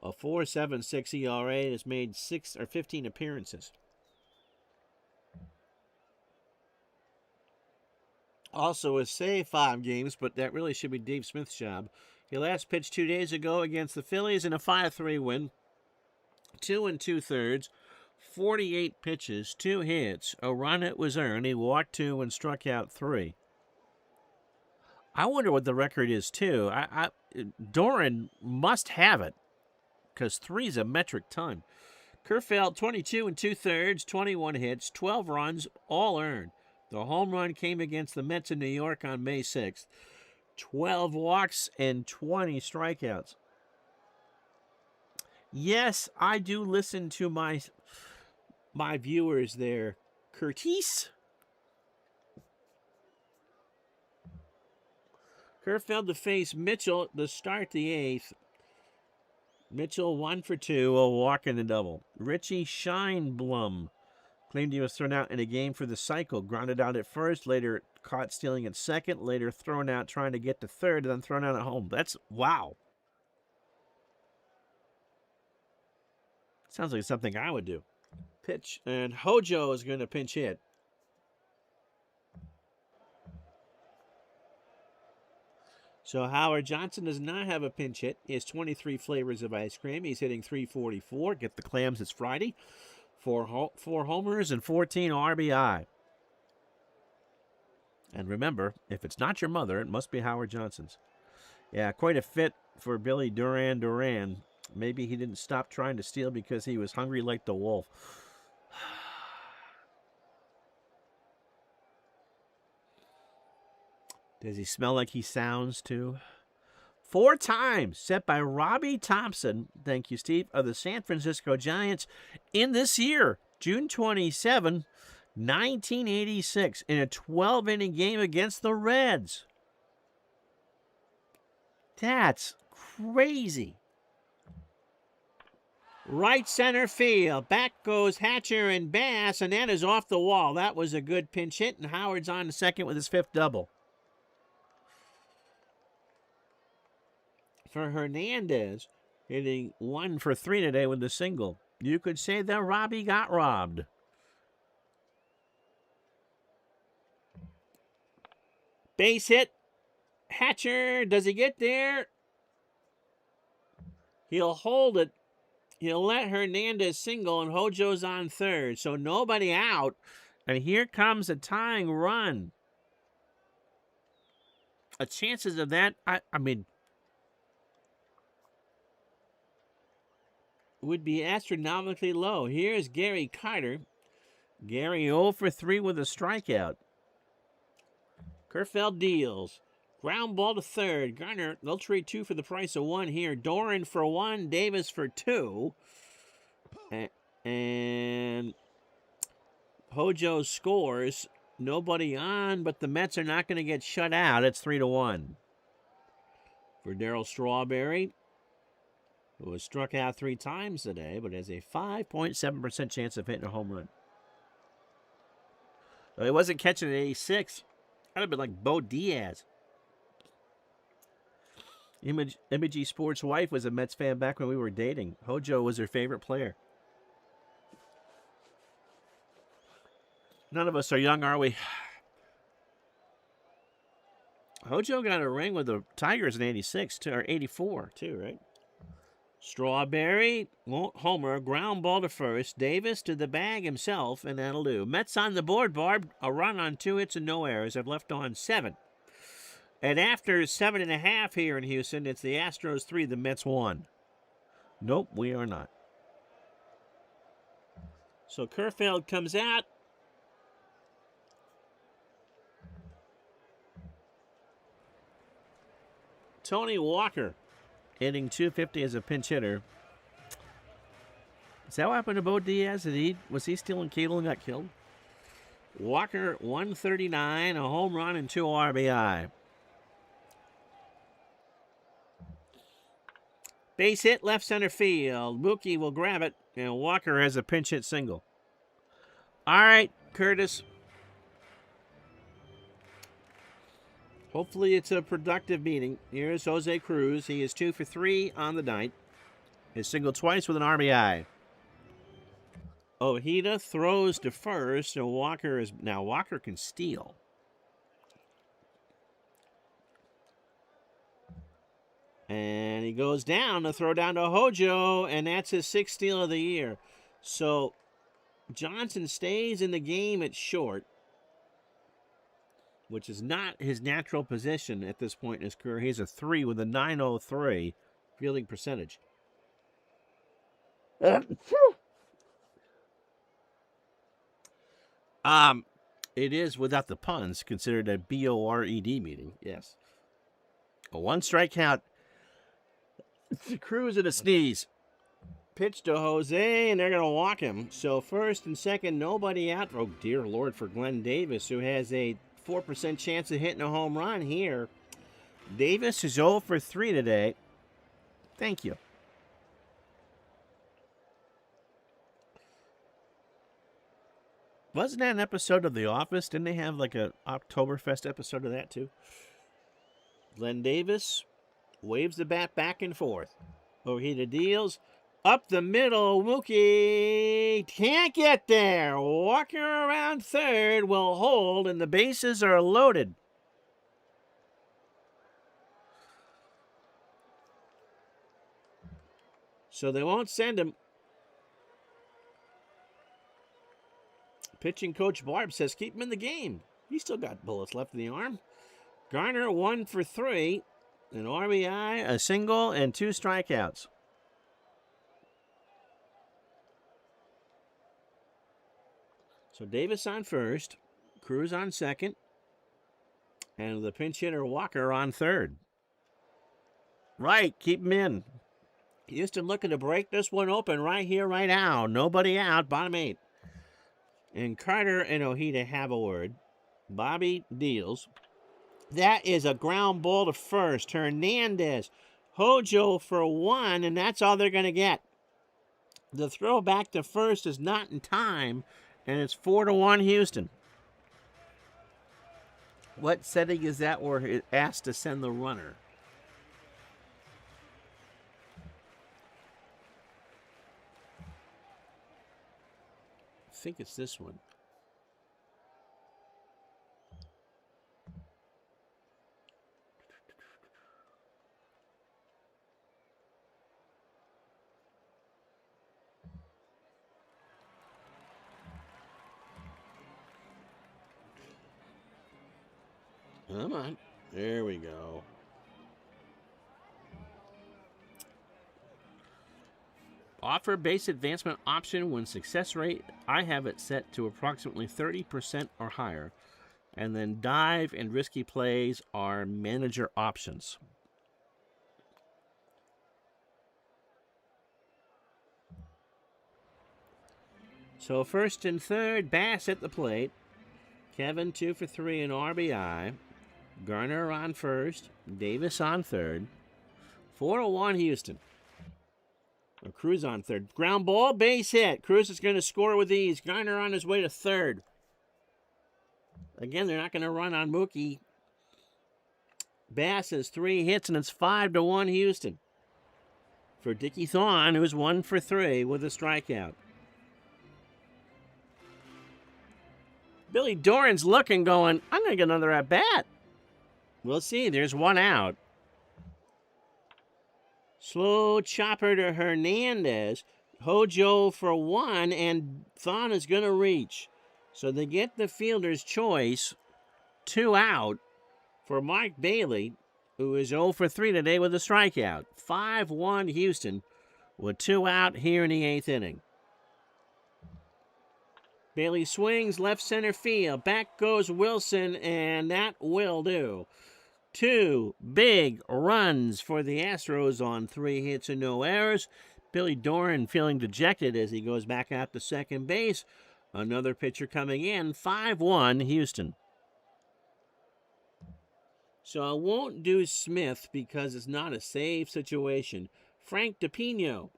a 4.76 ERA, has made 15 appearances. Also has saved 5 games, but that really should be Dave Smith's job. He last pitched 2 days ago against the Phillies in a 5-3 win. 2 2/3, 48 pitches, 2 hits, a run that was earned. He walked 2 and struck out 3. I wonder what the record is, too. Doran must have it, because 3 is a metric ton. Kerfeld, 22 2/3, 21 hits, 12 runs, all earned. The home run came against the Mets in New York on May 6th. 12 walks and 20 strikeouts. Yes, I do listen to my viewers there. Curtis. Kerfeld to face Mitchell to start the 8th. Mitchell 1 for 2, a walk and a double. Richie Scheinblum claimed he was thrown out in a game for the cycle. Grounded out at first, later caught stealing at second, later thrown out trying to get to third, and then thrown out at home. That's, wow. Sounds like something I would do. Pitch, and Hojo is going to pinch hit. So Howard Johnson does not have a pinch hit. He has 23 flavors of ice cream. He's hitting .344. Get the clams, it's Friday. 4 homers and 14 RBI. And remember, if it's not your mother, it must be Howard Johnson's. Yeah, quite a fit for Billy Duran. Maybe he didn't stop trying to steal because he was hungry like the wolf. Does he smell like he sounds, too? 4 times set by Robbie Thompson, thank you, Steve, of the San Francisco Giants in this year, June 27, 1986, in a 12-inning game against the Reds. That's crazy. Right center field. Back goes Hatcher and Bass, and that is off the wall. That was a good pinch hit, and Howard's on to second with his 5th double. For Hernandez, hitting 1 for 3 today with the single. You could say that Robbie got robbed. Base hit. Hatcher, does he get there? He'll hold it. He'll let Hernandez single, and Hojo's on third. So nobody out. And here comes a tying run. The chances of that, I mean, would be astronomically low. Here's Gary Carter. Gary 0 for 3 with a strikeout. Kerfeld deals. Ground ball to third. Garner, they'll trade 2 for the price of 1 here. Doran for 1. Davis for 2. And Hojo scores. Nobody on, but the Mets are not going to get shut out. It's 3-1. For Darryl Strawberry, who was struck out 3 times today, but has a 5.7% chance of hitting a home run. Well, he wasn't catching at 86. That'd have been like Bo Diaz. Imagey Sports' wife was a Mets fan back when we were dating. Hojo was her favorite player. None of us are young, are we? Hojo got a ring with the Tigers in 86, or 84, too, right? Strawberry won't homer. Ground ball to first. Davis to the bag himself, and that'll do. Mets on the board, Barb. A run on 2 hits and no errors. Have left on 7. And after 7.5 here in Houston, it's the Astros 3, the Mets 1. Nope, we are not. So Kerfeld comes out. Tony Walker hitting .250 as a pinch hitter. Is that what happened to Bo Diaz? Was he stealing cable and got killed? Walker, 139, a home run and 2 RBI. Base hit, left center field. Mookie will grab it, and Walker has a pinch hit single. All right, Curtis. Hopefully it's a productive meeting. Here's Jose Cruz. He is 2 for 3 on the night. His single twice with an RBI. Ojeda throws to first, and Walker can steal. And he goes down to throw down to Hojo, and that's his 6th steal of the year. So Johnson stays in the game at short, which is not his natural position at this point in his career. He's a 3 with a .903 fielding percentage. It is, without the puns, considered a BORED meeting. Yes. A 1 strikeout. Cruz and a sneeze. Pitch to Jose, and they're going to walk him. So first and second, nobody out. Oh, dear Lord, for Glenn Davis, who has a 4% chance of hitting a home run here. Davis is 0 for 3 today. Thank you. Wasn't that an episode of The Office? Didn't they have like a Oktoberfest episode of that too? Glenn Davis waves the bat back and forth. Ojeda deals. Up the middle, Mookie can't get there. Walker around third will hold, and the bases are loaded. So they won't send him. Pitching coach Barb says keep him in the game. He's still got bullets left in the arm. Garner 1 for 3. An RBI, a single, and 2 strikeouts. So Davis on first, Cruz on second, And the pinch hitter Walker on third. Right, keep him in. Houston looking to break this one open right here, right now. Nobody out, bottom 8. And Carter and Ojeda have a word. Bobby deals. That is a ground ball to first. Hernandez. Hojo for 1, and that's all they're going to get. The throw back to first is not in time, and it's 4-1 Houston. What setting is that where it asked to send the runner? I think it's this one. Come on. There we go. Offer base advancement option when success rate, I have it set to approximately 30% or higher. And then dive and risky plays are manager options. So first and third, Bass at the plate. Kevin 2 for 3 in RBI. Garner on first. Davis on third. 4-1 Houston. Cruz on third. Ground ball, base hit. Cruz is going to score with ease. Garner on his way to third. Again, they're not going to run on Mookie. Bass has 3 hits, and it's 5-1 Houston. For Dickie Thon, who's 1 for 3 with a strikeout. Billy Doran's looking, going, I'm going to get another at-bat. We'll see. There's 1 out. Slow chopper to Hernandez. Hojo for 1, and Thon is going to reach. So they get the fielder's choice. 2 out for Mark Bailey, who is 0 for 3 today with a strikeout. 5-1 Houston with 2 out here in the 8th inning. Bailey swings left center field. Back goes Wilson, and that will do. 2 big runs for the Astros on 3 hits and no errors. Billy Doran feeling dejected as he goes back out to second base. Another pitcher coming in. 5-1 Houston. So I won't do Smith because it's not a save situation. Frank DePino.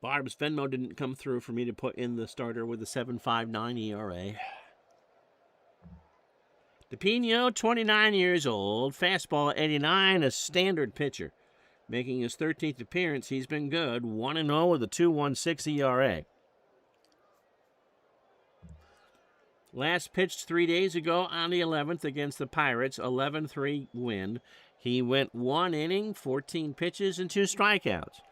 Barb's Venmo didn't come through for me to put in the starter with a 7.59 ERA. DePino, 29 years old, fastball 89, a standard pitcher. Making his 13th appearance, he's been good, 1-0 with a 2.16 ERA. Last pitched 3 days ago on the 11th against the Pirates, 11-3 win. He went 1 inning, 14 pitches, and 2 strikeouts.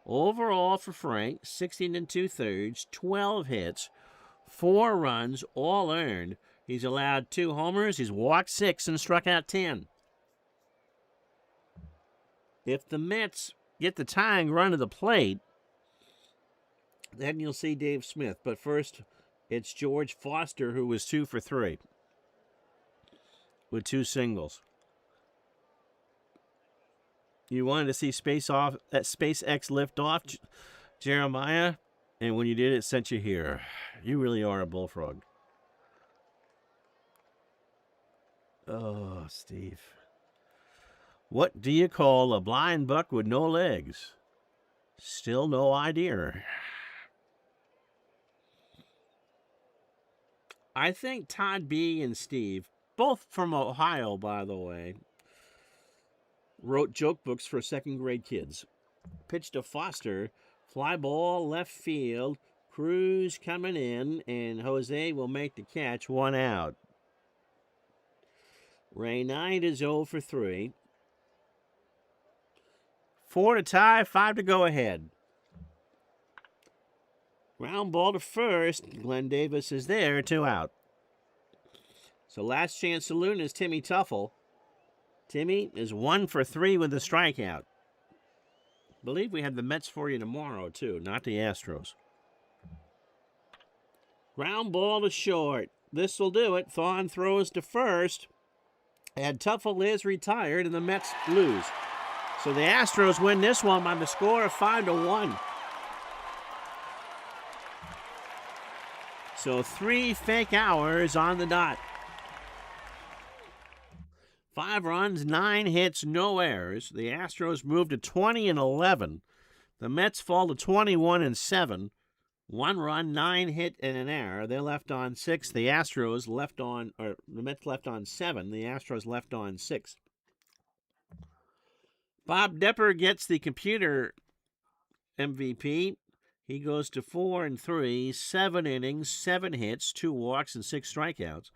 Overall for Frank, 16 2/3, 12 hits, 4 runs, all earned. He's allowed 2 homers. He's walked 6 and struck out 10. If the Mets get the tying run to the plate, then you'll see Dave Smith. But first, it's George Foster, who was 2 for 3 with 2 singles. You wanted to see SpaceX lift off, Jeremiah, and when you did, it sent you here. You really are a bullfrog. Oh, Steve. What do you call a blind buck with no legs? Still no idea. I think Todd B. and Steve, both from Ohio, by the way, wrote joke books for 2nd grade kids. Pitch to Foster, fly ball left field, Cruz coming in, and Jose will make the catch, 1 out. Ray Knight is 0 for 3. 4 to tie, 5 to go ahead. Ground ball to first. Glenn Davis is there, 2 out. So last chance saloon is Timmy Tuffle. Timmy is 1 for 3 with a strikeout. believe we have the Mets for you tomorrow, too, not the Astros. Ground ball to short. This will do it. Thorne throws to first. And Tuffle is retired, and the Mets lose. So the Astros win this one by the score of 5-1. So 3 fake hours on the dot. 5 runs, 9 hits, no errors. The Astros move to 20-11. The Mets fall to 21-7. 1 run, 9 hit, and an error. They left on 6. The Astros left on, or the Mets left on 7. The Astros left on 6. Bob Depper gets the computer MVP. He goes to 4-3, 7 innings, 7 hits, 2 walks, and 6 strikeouts.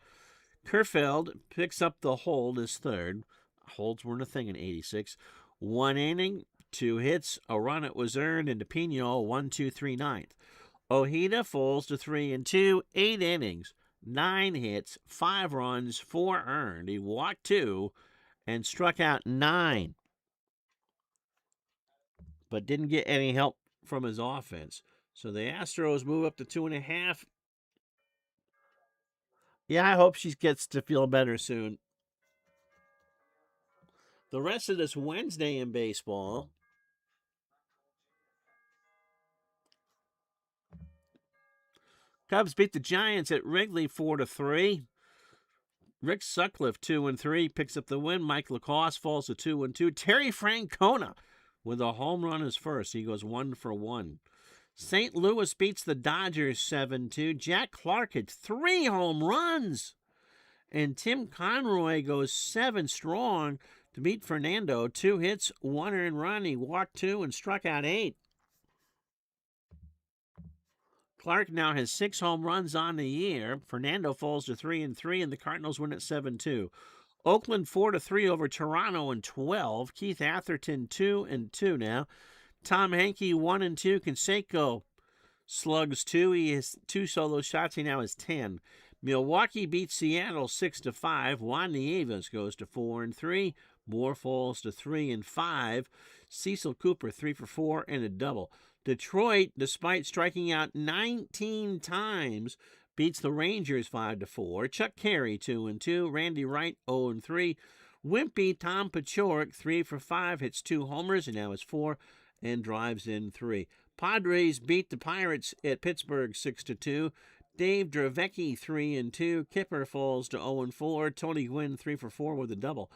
Kerfeld picks up the hold as third. Holds weren't a thing in '86. 1 inning, 2 hits, a run it was earned, and DePino 1-2-3 ninth. Ojeda falls to 3-2, 8 innings, 9 hits, 5 runs, 4 earned. He walked 2 and struck out 9, but didn't get any help from his offense. So the Astros move up to 2.5. Yeah, I hope she gets to feel better soon. The rest of this Wednesday in baseball. Cubs beat the Giants at Wrigley 4-3. Rick Sutcliffe 2-3 picks up the win. Mike Lacoste falls to 2-2. Terry Francona with a home run as first. He goes 1 for 1. St. Louis beats the Dodgers 7-2. Jack Clark had 3 home runs. And Tim Conroy goes 7 strong to beat Fernando. 2 hits, 1 earned run. He walked 2 and struck out 8. Clark now has 6 home runs on the year. Fernando falls to 3-3, and the Cardinals win at 7-2. Oakland 4-3 over Toronto in 12. Keith Atherton 2-2 now. Tom Hankey 1-2. Canseco slugs 2. He has 2 solo shots. He now has 10. Milwaukee beats Seattle 6-5. Juan Nieves goes to 4-3. Moore falls to 3-5. Cecil Cooper 3 for 4 and a double. Detroit, despite striking out 19 times, beats the Rangers 5-4. Chuck Carey 2-2. Randy Wright 0-3. Wimpy Tom Paciorek 3 for 5, hits 2 homers and now has 4 and drives in 3. Padres beat the Pirates at Pittsburgh 6-2. Dave Dravecki 3-2. Kipper falls to 0-4. Tony Gwynn 3 for 4 with a double.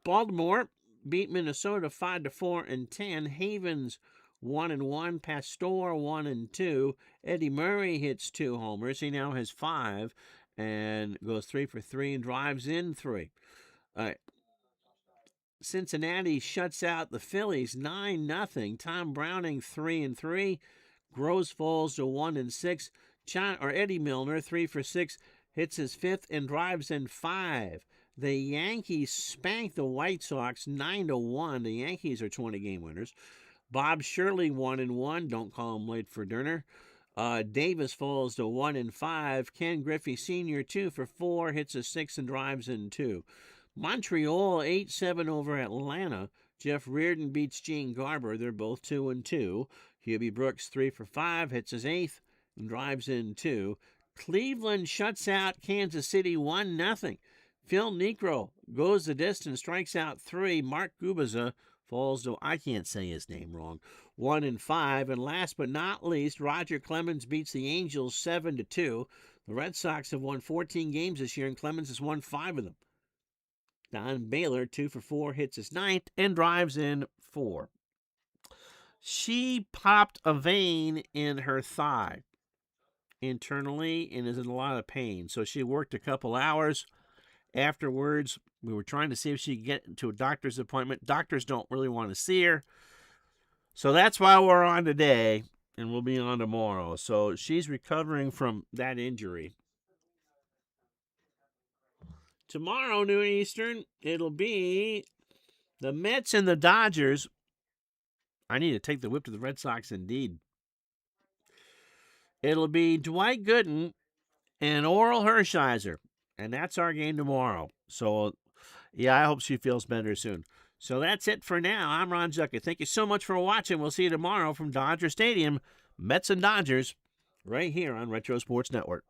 Baltimore beat Minnesota 5-4 and 10. Havens 1-1. Pastor 1-2. Eddie Murray hits 2 homers. He now has 5 and goes 3 for 3 and drives in 3. All right. Cincinnati shuts out the Phillies 9-0. Tom Browning 3-3. Gross falls to 1-6. Eddie Milner 3 for 6, hits his 5th and drives in 5. The Yankees spank the White Sox 9-1. The Yankees are 20-game winners. Bob Shirley 1-1. Don't call him late for dinner. Davis falls to 1-5. Ken Griffey Sr. 2 for 4, hits a 6 and drives in 2. Montreal 8-7 over Atlanta. Jeff Reardon beats Gene Garber. They're both 2-2. Hubie Brooks 3 for 5, hits his 8th and drives in 2. Cleveland shuts out Kansas City 1-0. Phil Niekro goes the distance, strikes out 3. Mark Gubiza falls to, I can't say his name wrong, 1-5. And last but not least, Roger Clemens beats the Angels 7-2. The Red Sox have won 14 games this year, and Clemens has won 5 of them. Don Baylor 2 for 4, hits his 9th and drives in 4. She popped a vein in her thigh internally and is in a lot of pain. So she worked a couple hours. Afterwards, we were trying to see if she could get to a doctor's appointment. Doctors don't really want to see her. So that's why we're on today, and we'll be on tomorrow. So she's recovering from that injury. Tomorrow, noon Eastern, it'll be the Mets and the Dodgers. I need to take the whip to the Red Sox indeed. It'll be Dwight Gooden and Oral Hershiser, and that's our game tomorrow. So, yeah, I hope she feels better soon. So that's it for now. I'm Ron Zucker. Thank you so much for watching. We'll see you tomorrow from Dodger Stadium. Mets and Dodgers right here on Retro Sports Network.